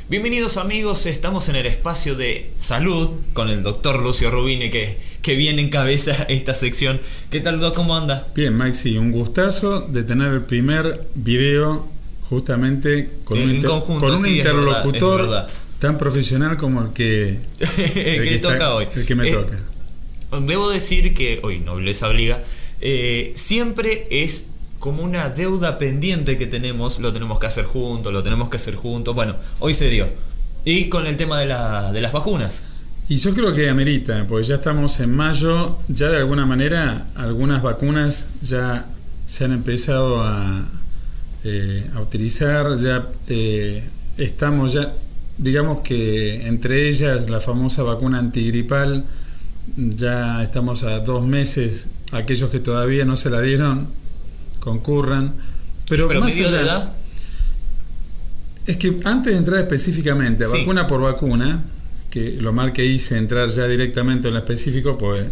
Bienvenidos amigos, estamos en el espacio de salud con el doctor Lucio Rubini que viene en cabeza esta sección. ¿Qué tal, Doc? ¿Cómo anda? Bien, Maxi, un gustazo de tener el primer video justamente con un interlocutor es verdad. Tan profesional como el que toca hoy. El que me toca. Debo decir que, hoy nobleza obliga, siempre es como una deuda pendiente que tenemos, lo tenemos que hacer juntos, bueno, hoy se dio. Y con el tema de las vacunas. Y yo creo que amerita, porque ya estamos en mayo, ya de alguna manera algunas vacunas ya se han empezado a utilizar, ya estamos ya, digamos que entre ellas la famosa vacuna antigripal, ya estamos a 2 meses, aquellos que todavía no se la dieron, concurran, pero más ¿medidas allá, de edad? Es que antes de entrar específicamente a vacuna por vacuna, que lo mal que hice entrar ya directamente en lo específico, pues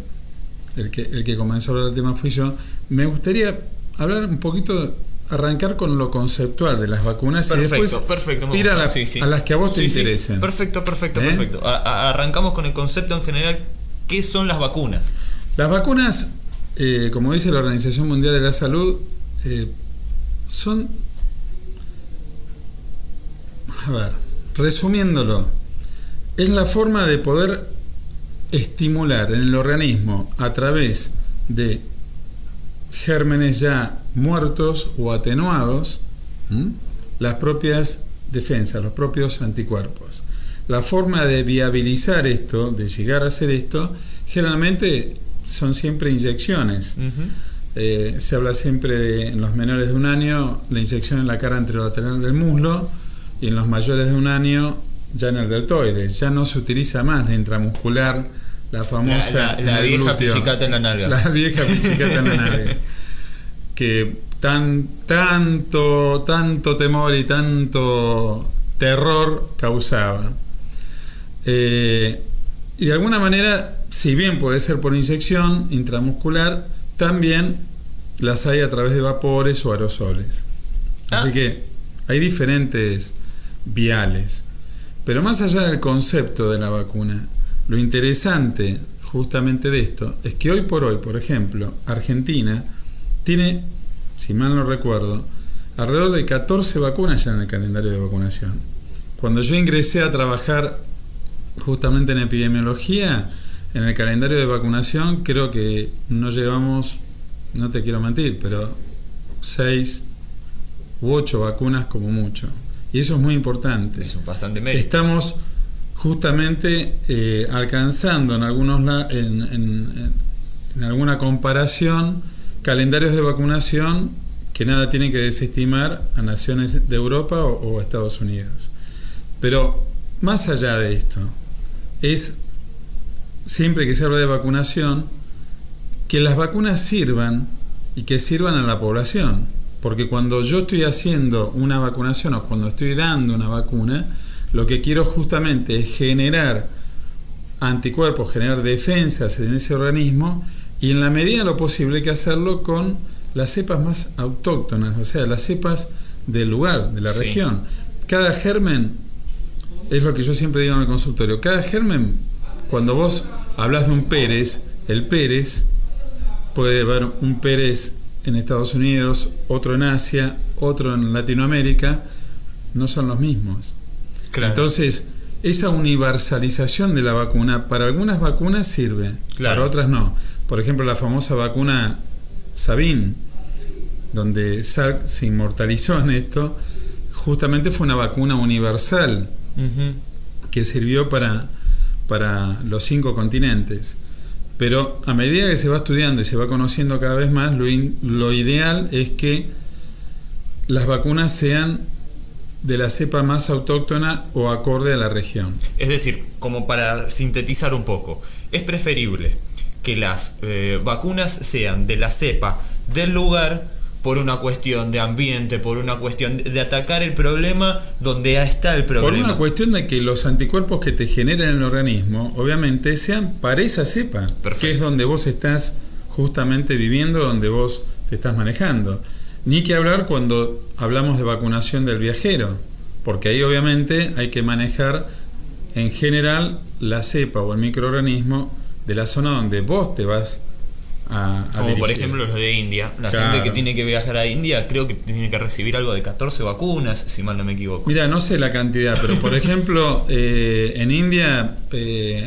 el que comenzó a hablar del tema fui yo, me gustaría hablar un poquito, arrancar con lo conceptual de las vacunas y después ir a las que a vos te interesen. Perfecto. Arrancamos con el concepto en general. ¿Qué son las vacunas? Las vacunas, como dice la Organización Mundial de la Salud, son, a ver, resumiéndolo, es la forma de poder estimular en el organismo a través de gérmenes ya muertos o atenuados las propias defensas, los propios anticuerpos. La forma de viabilizar esto, de llegar a hacer esto, generalmente son siempre inyecciones. Se habla siempre de, en los menores de 1 año, la inyección en la cara anterolateral del muslo, y en los mayores de 1 año ya en el deltoide. Ya no se utiliza más la intramuscular, la famosa la vieja pichicata en la nalga. La vieja pichicata en la nalga. Que tanto temor y tanto terror causaba. Y de alguna manera, si bien puede ser por inyección intramuscular, también las hay a través de vapores o aerosoles. Así que hay diferentes viales. Pero más allá del concepto de la vacuna, lo interesante justamente de esto es que hoy por hoy, por ejemplo, Argentina tiene, si mal no recuerdo, alrededor de 14 vacunas ya en el calendario de vacunación. Cuando yo ingresé a trabajar justamente en epidemiología, en el calendario de vacunación creo que no llevamos, no te quiero mentir, pero 6 u 8 vacunas como mucho. Y eso es muy importante. Eso es bastante mérito. Estamos justamente alcanzando en alguna comparación calendarios de vacunación que nada tienen que desestimar a naciones de Europa o Estados Unidos. Pero más allá de esto, es siempre que se habla de vacunación, que las vacunas sirvan y que sirvan a la población. Porque cuando yo estoy haciendo una vacunación o cuando estoy dando una vacuna, lo que quiero justamente es generar anticuerpos, generar defensas en ese organismo, y en la medida de lo posible hay que hacerlo con las cepas más autóctonas, o sea, las cepas del lugar, de la región. Cada germen, es lo que yo siempre digo en el consultorio, cada germen, cuando vos hablas de un Pérez, el Pérez, puede haber un Pérez en Estados Unidos, otro en Asia, otro en Latinoamérica, no son los mismos. Claro. Entonces, esa universalización de la vacuna, para algunas vacunas sirve, para otras no. Por ejemplo, la famosa vacuna Sabin, donde Salk se inmortalizó en esto, justamente fue una vacuna universal que sirvió para los 5 continentes. Pero a medida que se va estudiando y se va conociendo cada vez más, lo ideal es que las vacunas sean de la cepa más autóctona o acorde a la región. Es decir, como para sintetizar un poco, es preferible que las vacunas sean de la cepa del lugar, por una cuestión de ambiente, por una cuestión de atacar el problema donde está el problema. Por una cuestión de que los anticuerpos que te generan en el organismo, obviamente, sean para esa cepa, Perfecto. que es donde vos estás justamente viviendo, donde vos te estás manejando. Ni que hablar cuando hablamos de vacunación del viajero, porque ahí obviamente hay que manejar en general la cepa o el microorganismo de la zona donde vos te vas a Como dirigir. por ejemplo los de India. La Claro. gente que tiene que viajar a India creo que tiene que recibir algo de 14 vacunas, si mal no me equivoco. Mira, no sé la cantidad, pero por ejemplo, en India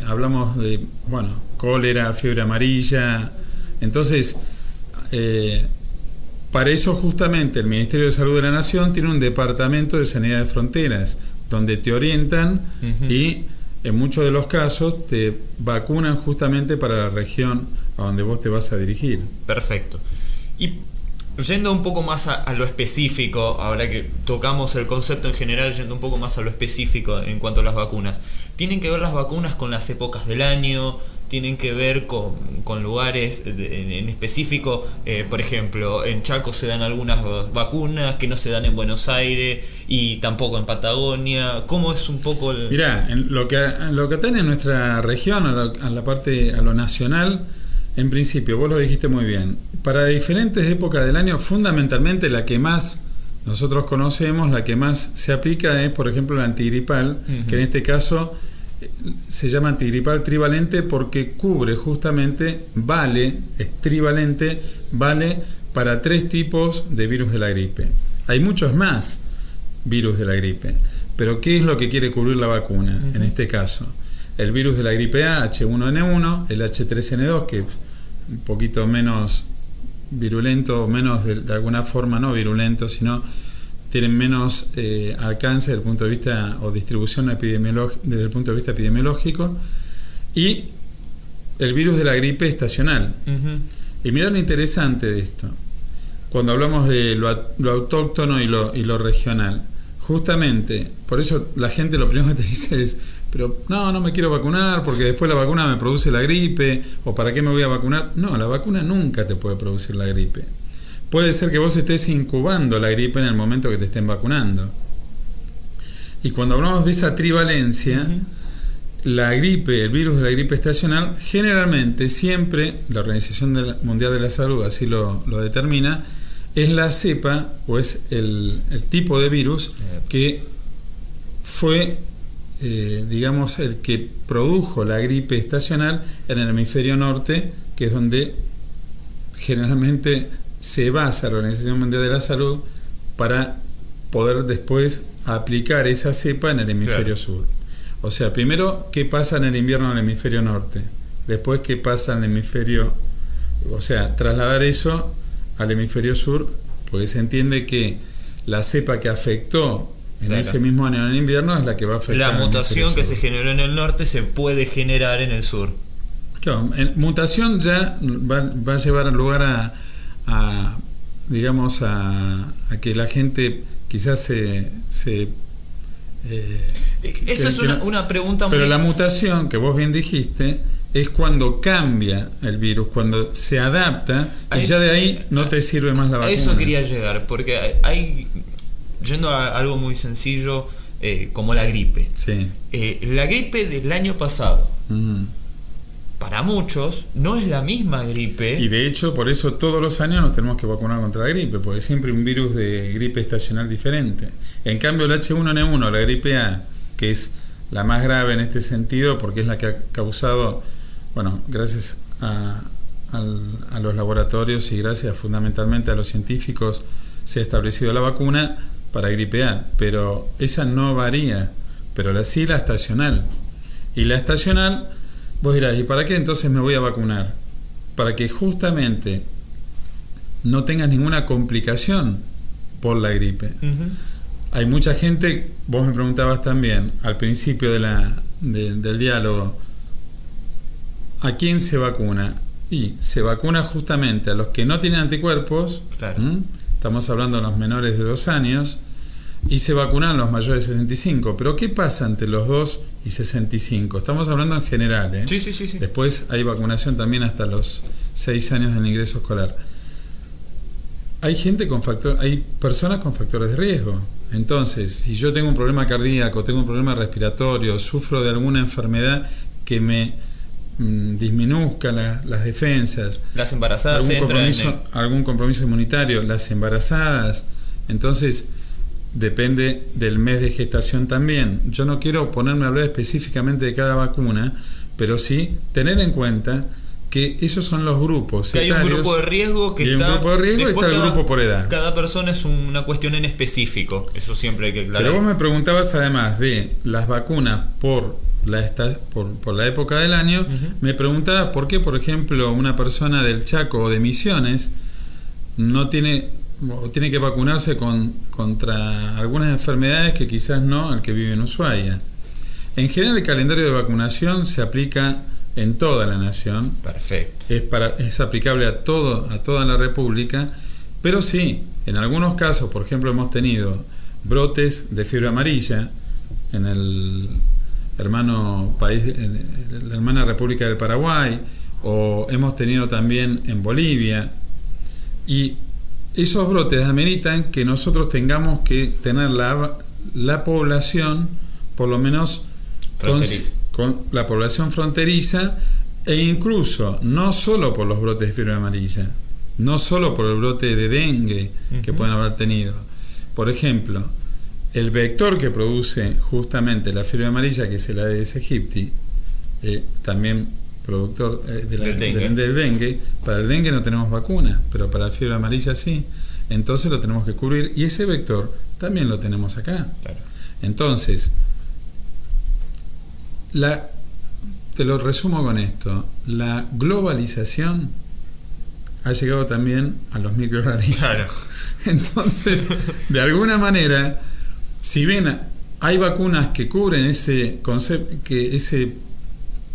hablamos de, bueno, cólera, fiebre amarilla. Entonces, para eso justamente el Ministerio de Salud de la Nación tiene un departamento de sanidad de fronteras, donde te orientan y en muchos de los casos te vacunan justamente para la región a donde vos te vas a dirigir. Perfecto. Y yendo un poco más a lo específico, ahora que tocamos el concepto en general, yendo un poco más a lo específico en cuanto a las vacunas, ¿tienen que ver las vacunas con las épocas del año? ¿Tienen que ver con lugares en específico? Por ejemplo, en Chaco se dan algunas vacunas que no se dan en Buenos Aires y tampoco en Patagonia. ¿Cómo es un poco el...? Mirá, en lo que atañe en nuestra región, a la parte, a lo nacional, en principio, vos lo dijiste muy bien, para diferentes épocas del año, fundamentalmente la que más nosotros conocemos, la que más se aplica es, por ejemplo, la antigripal, que en este caso se llama antigripal trivalente porque cubre justamente, es trivalente, vale para 3 tipos de virus de la gripe. Hay muchos más virus de la gripe, pero ¿qué es lo que quiere cubrir la vacuna? En este caso, el virus de la gripe A, H1N1, el H3N2, que es un poquito menos virulento, menos de alguna forma no virulento, sino tienen menos alcance desde el punto de vista o distribución desde el punto de vista epidemiológico, y el virus de la gripe estacional. Y mirá lo interesante de esto, cuando hablamos de lo autóctono y lo regional, justamente, por eso la gente lo primero que te dice es, pero no me quiero vacunar porque después la vacuna me produce la gripe, o ¿para qué me voy a vacunar? No, la vacuna nunca te puede producir la gripe. Puede ser que vos estés incubando la gripe en el momento que te estén vacunando. Y cuando hablamos de esa trivalencia, la gripe, el virus de la gripe estacional, generalmente siempre, la Organización Mundial de la Salud así lo determina, es la cepa o es el tipo de virus que fue, digamos, el que produjo la gripe estacional en el hemisferio norte, que es donde generalmente se basa la Organización Mundial de la Salud para poder después aplicar esa cepa en el hemisferio sur. O sea, primero, ¿qué pasa en el invierno en el hemisferio norte? Después, ¿qué pasa en el hemisferio? O sea, trasladar eso al hemisferio sur, porque se entiende que la cepa que afectó en ese mismo año en el invierno es la que va a afectar. La mutación que se generó en el norte se puede generar en el sur. Claro, mutación ya va a llevar lugar digamos, a que la gente quizás eso es una pregunta muy... Pero la mutación, que vos bien dijiste, es cuando cambia el virus, cuando se adapta, y ya de ahí no te sirve más la vacuna. A eso quería llegar, porque yendo a algo muy sencillo, como la gripe. Sí. La gripe del año pasado, para muchos, no es la misma gripe. Y de hecho, por eso todos los años nos tenemos que vacunar contra la gripe, porque es siempre un virus de gripe estacional diferente. En cambio, el H1N1, la gripe A, que es la más grave en este sentido, porque es la que ha causado, bueno, gracias a los laboratorios y gracias fundamentalmente a los científicos, se ha establecido la vacuna para gripe A, pero esa no varía, pero sí la estacional. Y la estacional, vos dirás, ¿y para qué entonces me voy a vacunar? Para que justamente no tengas ninguna complicación por la gripe. Hay mucha gente, vos me preguntabas también al principio del diálogo, ¿a quién se vacuna? Y se vacuna justamente a los que no tienen anticuerpos, claro. Estamos hablando de los menores de 2 años, y se vacunan los mayores de 65. Pero ¿qué pasa entre los 2 y 65? Estamos hablando en general, ¿eh? Sí. Después hay vacunación también hasta los 6 años del ingreso escolar. hay personas con factores de riesgo. Entonces, si yo tengo un problema cardíaco, tengo un problema respiratorio, sufro de alguna enfermedad que me disminuzca las defensas, las embarazadas algún compromiso inmunitario, las embarazadas, entonces depende del mes de gestación también. Yo no quiero ponerme a hablar específicamente de cada vacuna, pero sí tener en cuenta que esos son los grupos. Que hay un grupo de riesgo que está. Un grupo de riesgo y está el grupo por edad. Cada persona es una cuestión en específico. Eso siempre hay que aclarar. Pero vos me preguntabas, además de las vacunas por la época del año, me preguntabas por qué, por ejemplo, una persona del Chaco o de Misiones no tiene que vacunarse contra algunas enfermedades que quizás no al que vive en Ushuaia. En general, el calendario de vacunación se aplica en toda la nación. Perfecto. Es aplicable a toda la República, pero sí, en algunos casos, por ejemplo, hemos tenido brotes de fiebre amarilla en el hermano país, en la hermana República del Paraguay, o hemos tenido también en Bolivia, y esos brotes ameritan que nosotros tengamos que tener la población, por lo menos con la población fronteriza, e incluso no solo por los brotes de fiebre amarilla, no solo por el brote de dengue que pueden haber tenido. Por ejemplo, el vector que produce justamente la fiebre amarilla, que es el Aedes aegypti, también productor del dengue. Para el dengue no tenemos vacuna, pero para la fiebre amarilla sí. Entonces lo tenemos que cubrir, y ese vector también lo tenemos acá. Claro. Entonces, te lo resumo con esto: la globalización ha llegado también a los microorganismos. Claro. Entonces, de alguna manera, si bien hay vacunas que cubren ese concepto,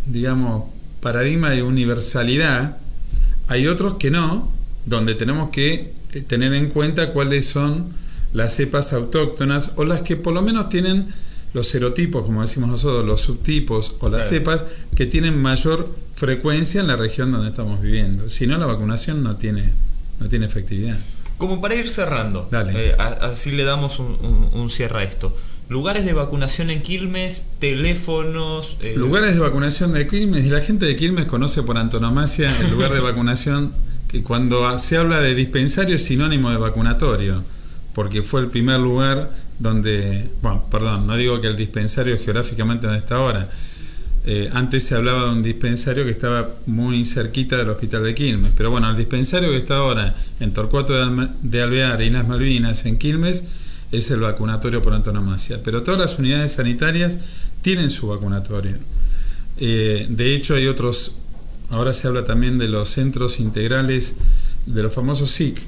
digamos, paradigma de universalidad, hay otros que no, donde tenemos que tener en cuenta cuáles son las cepas autóctonas, o las que por lo menos tienen los serotipos, como decimos nosotros, los subtipos o las cepas que tienen mayor frecuencia en la región donde estamos viviendo. Si no, la vacunación no tiene efectividad. Como para ir cerrando, así le damos un cierre a esto. Lugares de vacunación en Quilmes, teléfonos... Lugares de vacunación de Quilmes, y la gente de Quilmes conoce por antonomasia el lugar de vacunación, que cuando se habla de dispensario es sinónimo de vacunatorio, porque fue el primer lugar donde... Bueno, perdón, no digo que el dispensario geográficamente donde está ahora. Antes se hablaba de un dispensario que estaba muy cerquita del hospital de Quilmes, pero bueno, el dispensario que está ahora en Torcuato de Alvear y Islas Malvinas, en Quilmes, es el vacunatorio por antonomasia. Pero todas las unidades sanitarias tienen su vacunatorio. De hecho, hay otros. Ahora se habla también de los centros integrales, de los famosos SIC,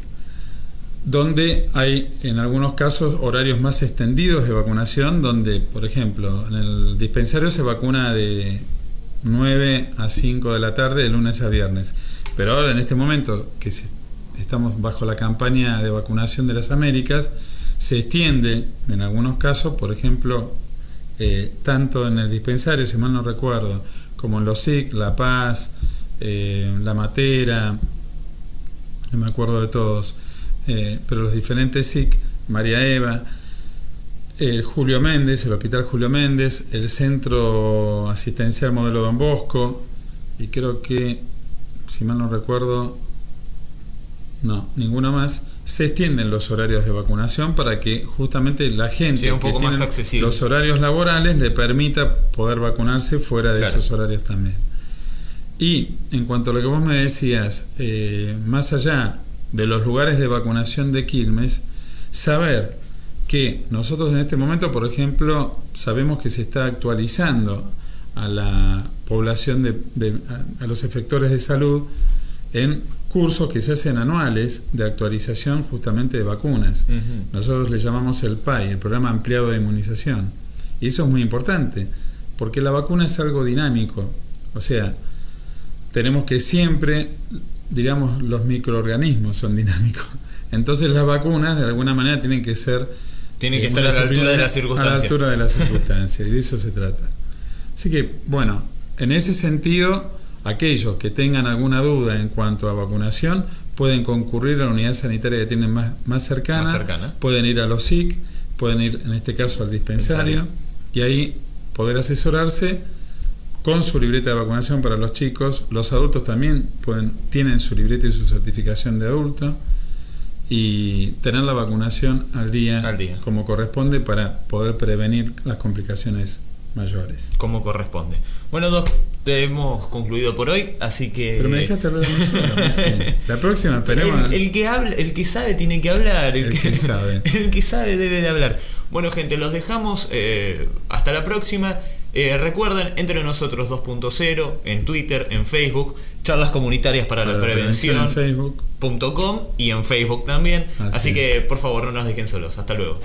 donde hay en algunos casos horarios más extendidos de vacunación, donde, por ejemplo, en el dispensario se vacuna de 9 a 5 de la tarde, de lunes a viernes. Pero ahora, en este momento que estamos bajo la campaña de vacunación de las Américas, se extiende en algunos casos, por ejemplo, tanto en el dispensario, si mal no recuerdo, como en los SIC, La Paz, La Matera, no me acuerdo de todos, pero los diferentes SIC, María Eva, el Julio Méndez, el Hospital Julio Méndez, el Centro Asistencial Modelo Don Bosco, y creo que, si mal no recuerdo, no, ninguno más. Se extienden los horarios de vacunación para que justamente la gente un poco que más tiene accesible. Los horarios laborales le permita poder vacunarse fuera de esos horarios también. Y en cuanto a lo que vos me decías, más allá de los lugares de vacunación de Quilmes, saber que nosotros en este momento, por ejemplo, sabemos que se está actualizando a la población a los efectores de salud en cursos que se hacen anuales de actualización justamente de vacunas. Nosotros le llamamos el PAI, el Programa Ampliado de Inmunización, y eso es muy importante porque la vacuna es algo dinámico, o sea, tenemos que siempre, digamos, los microorganismos son dinámicos, entonces las vacunas de alguna manera tienen que estar a la altura de las circunstancias. A la altura de las circunstancias, y de eso se trata. Así que, bueno, en ese sentido, aquellos que tengan alguna duda en cuanto a vacunación pueden concurrir a la unidad sanitaria que tienen más cercana, pueden ir a los SIC, pueden ir en este caso al dispensario y ahí poder asesorarse con su libreta de vacunación para los chicos. Los adultos también tienen su libreta y su certificación de adulto, y tener la vacunación al día como corresponde para poder prevenir las complicaciones mayores. Como corresponde. Bueno, Doc, te hemos concluido por hoy, así que... Pero me dejaste hablar de nosotros. La próxima, esperemos. El que sabe tiene que hablar. El que sabe. El que sabe debe de hablar. Bueno, gente, los dejamos. Hasta la próxima. Recuerden, Entre Nosotros 2.0 en Twitter, en Facebook, charlas comunitarias para la prevención en Facebook.com y en Facebook también. Así que por favor no nos dejen solos. Hasta luego.